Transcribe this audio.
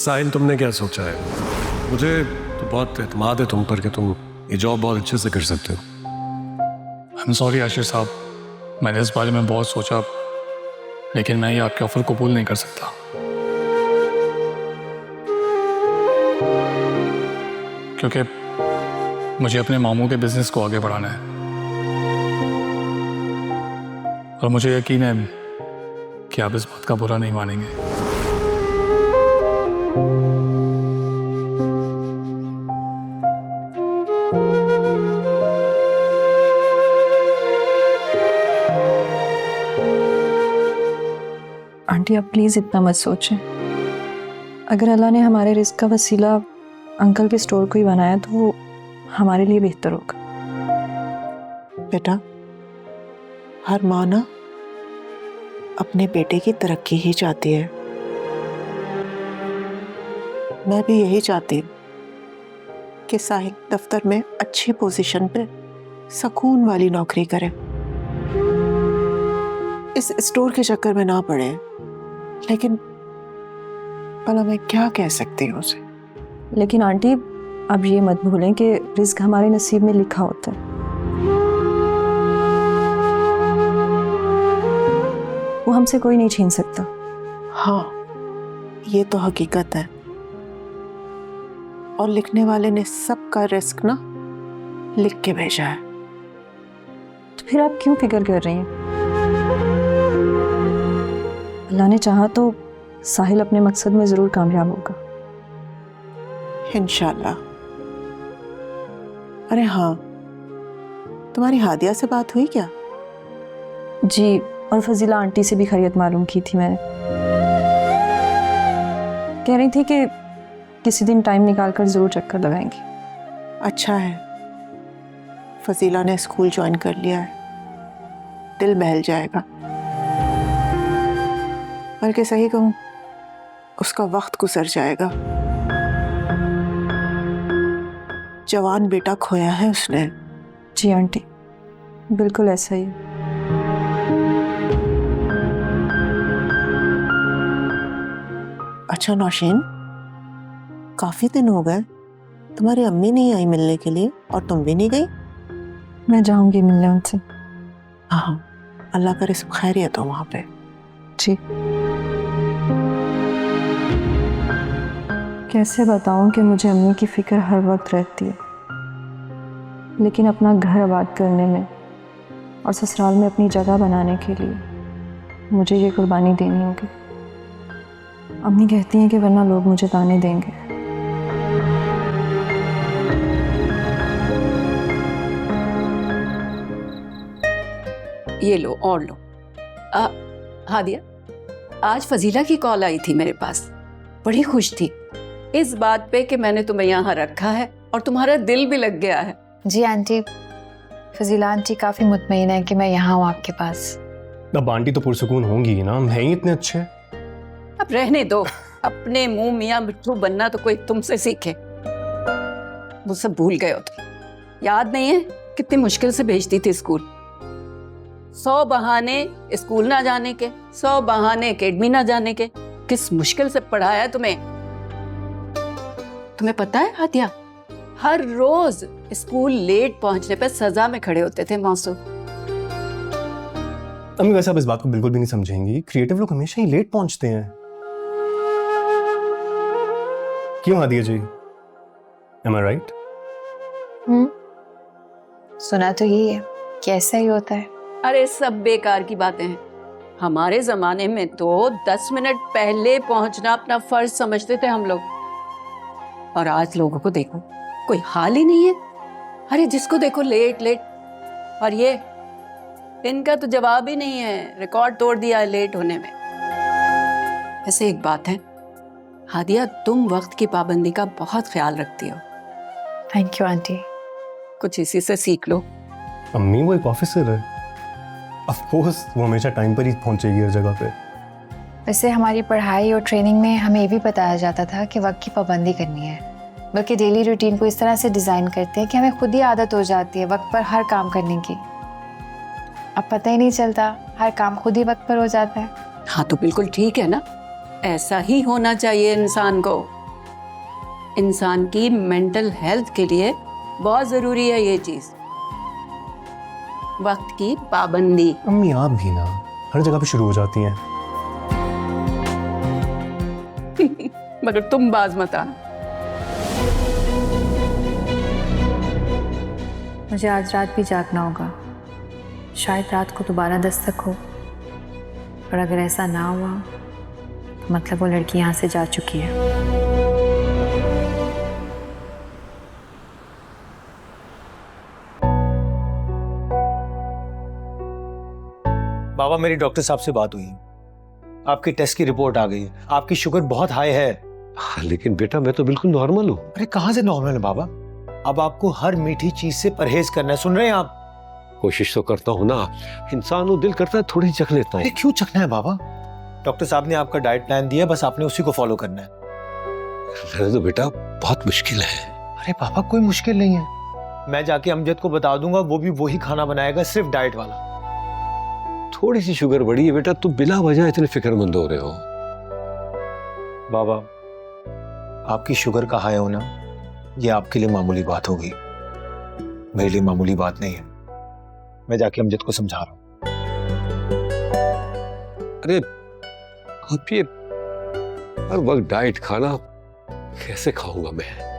साहिल, तुमने क्या सोचा है? मुझे तो बहुत एतमाद है तुम पर कि तुम ये जॉब बहुत अच्छे से कर सकते हो। आई एम सॉरी आशिर साहब, मैंने इस बारे में बहुत सोचा, लेकिन मैं ये आपके ऑफर कबूल नहीं कर सकता। क्योंकि मुझे अपने मामू के बिजनेस को आगे बढ़ाना है और मुझे यकीन है कि आप इस बात का बुरा नहीं मानेंगे। आंटी, आप प्लीज़ इतना मत सोचें। अगर अल्लाह ने हमारे रिस्क का वसीला अंकल के स्टोर को ही बनाया तो वो हमारे लिए बेहतर होगा। बेटा, हर माँ ना अपने बेटे की तरक्की ही चाहती है। मैं भी यही चाहती हूँ कि साहिल दफ्तर में अच्छी पोजीशन पे सुकून वाली नौकरी करे, इस स्टोर के चक्कर में ना पड़े। लेकिन भला मैं क्या कह सकती हूँ उसे? लेकिन आंटी, अब ये मत भूलें कि रिस्क हमारे नसीब में लिखा होता है, वो हमसे कोई नहीं छीन सकता। हाँ, ये तो हकीकत है। और लिखने वाले ने सबका रिस्क ना लिख के भेजा है। तो फिर आप क्यों फिक्र कर रही हैं? अल्लाह ने चाहा तो साहिल अपने मकसद में जरूर कामयाब होगा, इंशाल्लाह। अरे हाँ, तुम्हारी हादिया से बात हुई क्या? जी, और फजीला आंटी से भी खैरियत मालूम की थी मैंने। कह रही थी कि किसी दिन टाइम निकाल कर जरूर चक्कर लगाएंगी। अच्छा है, फजीला ने स्कूल ज्वाइन कर लिया है, दिल बहल जाएगा। बल्कि सही कहूँ, उसका वक्त गुजर जाएगा। जवान बेटा खोया है उसने। जी आंटी, बिल्कुल ऐसा ही है। अच्छा नौशीन, काफी दिन हो गए, तुम्हारी अम्मी नहीं आई मिलने के लिए और तुम भी नहीं गई। मैं जाऊंगी मिलने उनसे। हाँ, अल्लाह करे सब खैरियत हो वहां पे। जी। कैसे बताऊं कि मुझे अम्मी की फिक्र हर वक्त रहती है, लेकिन अपना घर आबाद करने में और ससुराल में अपनी जगह बनाने के लिए मुझे ये कुर्बानी देनी होगी। अम्मी कहती हैं कि वरना लोग मुझे ताने देंगे। ये लो और लो। हादिया, आज फजीला की कॉल आई थी मेरे पास, बड़ी खुश थी इस बात पे कि मैंने तुम्हें यहाँ रखा है और तुम्हारा दिल भी लग गया है। जी आंटी, फजीला आंटी काफी मुतमईन है कि मैं यहाँ हूँ आपके पास। अब आंटी तो पुरसुकून होंगी ही ना, हम हैं ही इतने अच्छे। अब रहने दो, अपने मुंह मियाँ मिट्ठू बनना तो कोई तुमसे सीखे। मुझसे भूल गए हो तो याद नहीं है कितनी मुश्किल से भेजती थी स्कूल। 100 बहाने स्कूल ना जाने के, 100 बहाने एकेडमी ना जाने के। किस मुश्किल से पढ़ाया तुम्हें। तुम्हें पता है हादिया, हर रोज स्कूल लेट पहुंचने पर सजा में खड़े होते थे मासूम। अम्मी वैसे आप इस बात को बिल्कुल भी नहीं समझेंगी, क्रिएटिव लोग हमेशा ही लेट पहुंचते हैं। क्यों हादिया जी? Am I right? सुना तो यही है कि ऐसा ही होता है। अरे सब बेकार की बातें हैं। हमारे जमाने में तो 10 मिनट पहले पहुंचना अपना फर्ज समझते थे हम लोग, और आज लोगों को देखो कोई हाल ही नहीं है। अरे जिसको देखो लेट लेट, और ये इनका तो जवाब ही नहीं है, रिकॉर्ड तोड़ दिया है लेट होने में। वैसे एक बात है हादिया, तुम वक्त की पाबंदी का बहुत ख्याल रखती हो। Thank you aunty. कुछ इसी से सीख लो। अम्मी वो एक ऑफिसर है, ऑफ कोर्स वो हमेशा टाइम पर ही पहुंचेगी हर जगह पे। वैसे हमारी पढ़ाई और ट्रेनिंग में हमें ये भी बताया जाता था कि वक्त की पाबंदी करनी है, बल्कि डेली रूटीन को इस तरह से डिज़ाइन करते हैं कि हमें खुद ही आदत हो जाती है वक्त पर हर काम करने की। अब पता ही नहीं चलता, हर काम खुद ही वक्त पर हो जाता है। हाँ तो बिल्कुल ठीक है ना, ऐसा ही होना चाहिए इंसान को। इंसान की मेंटल हेल्थ के लिए बहुत जरूरी है ये चीज, वक्त की पाबंदी। अम्मी आप भी ना हर जगह पे शुरू हो जाती हैं। मगर तुम बाज मत आना। मुझे आज रात भी जागना होगा, शायद रात को दोबारा दस्तक हो, और अगर ऐसा ना हुआ तो मतलब वो लड़की यहाँ से जा चुकी है। बाबा, मेरी डॉक्टर साहब से बात हुई, आपकी टेस्ट की रिपोर्ट आ गई है, आपकी शुगर बहुत हाई है। हाँ, लेकिन बेटा मैं तो बिल्कुल नॉर्मल हूँ। अरे कहाँ से नॉर्मल है बाबा? अब आपको हर मीठी चीज से परहेज करना है, सुन रहे हैं आप? कोशिश तो करता हूँ ना, इंसान वो दिल करता है थोड़ी चख लेता अरे है। क्यों चखना है बाबा? डॉक्टर साहब ने आपका डाइट प्लान दिया, बस आपने उसी को फॉलो करना है। तो बेटा बहुत मुश्किल है। अरे पापा कोई मुश्किल नहीं है, मैं जाके अमजद को बता दूंगा, वो भी वही खाना बनाएगा, सिर्फ डाइट वाला। थोड़ी सी शुगर बढ़ी है बेटा, तुम बिला वजह इतने फिक्रमंद हो रहे हो। बाबा, आपकी शुगर का हाई होना ये आपके लिए मामूली बात होगी, मेरे लिए मामूली बात नहीं है। मैं जाके अमजद को समझा रहा हूँ। अरे अब ये हर वक्त डाइट खाना कैसे खाऊंगा मैं?